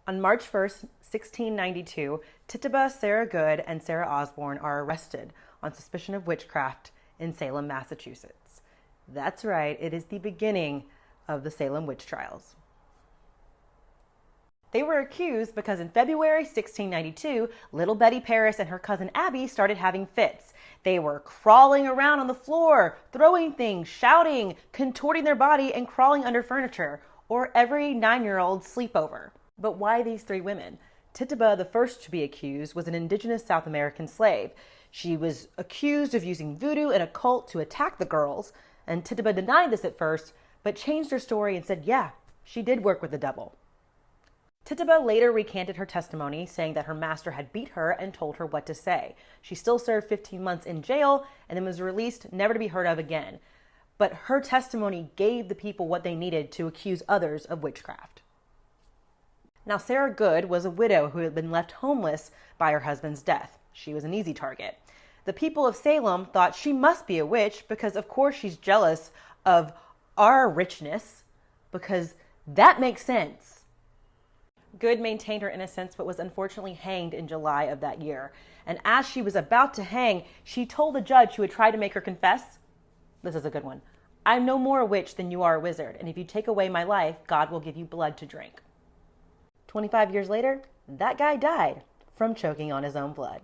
On March 1st, 1692, Tituba, Sarah Good, and Sarah Osborne are arrested on suspicion of witchcraft in Salem, Massachusetts. That's right, it is the beginning of the Salem Witch Trials. They were accused because in February 1692, little Betty Paris and her cousin Abby started having fits. They were crawling around on the floor, throwing things, shouting, contorting their body, and crawling under furniture, or every 9-year-old sleepover. But why these 3 women? Tituba, the first to be accused, was an indigenous South American slave. She was accused of using voodoo and occult to attack the girls, and Tituba denied this at first, but changed her story and said, yeah, she did work with the devil. Tituba later recanted her testimony, saying that her master had beat her and told her what to say. She still served 15 months in jail and then was released, never to be heard of again. But her testimony gave the people what they needed to accuse others of witchcraft. Now, Sarah Good was a widow who had been left homeless by her husband's death. She was an easy target. The people of Salem thought she must be a witch because, of course, she's jealous of our richness, because that makes sense. Good maintained her innocence but was unfortunately hanged in July of that year. And as she was about to hang, she told the judge who had tried to make her confess, this is a good one, I'm no more a witch than you are a wizard, and if you take away my life, God will give you blood to drink. 25 years later, that guy died from choking on his own blood.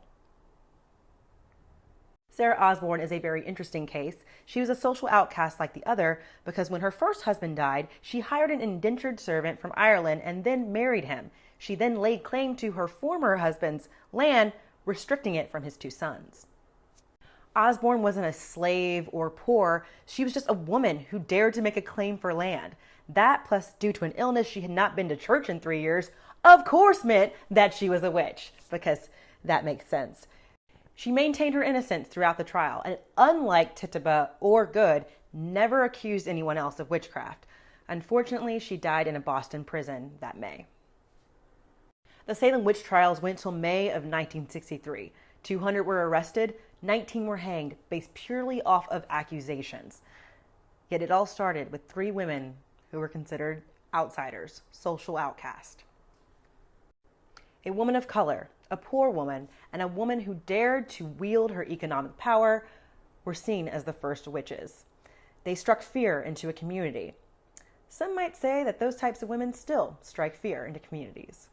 Sarah Osborne is a very interesting case. She was a social outcast like the other because when her first husband died, she hired an indentured servant from Ireland and then married him. She then laid claim to her former husband's land, restricting it from his 2 sons. Osborne wasn't a slave or poor. She was just a woman who dared to make a claim for land. That, plus due to an illness she had not been to church in 3 years, of course meant that she was a witch, because that makes sense. She maintained her innocence throughout the trial, and unlike Tituba or Good, never accused anyone else of witchcraft. Unfortunately, she died in a Boston prison that May. The Salem Witch Trials went till May of 1963. 200 were arrested, 19 were hanged, based purely off of accusations. Yet it all started with 3 women who were considered outsiders, social outcasts. A woman of color, a poor woman, and a woman who dared to wield her economic power were seen as the first witches. They struck fear into a community. Some might say that those types of women still strike fear into communities.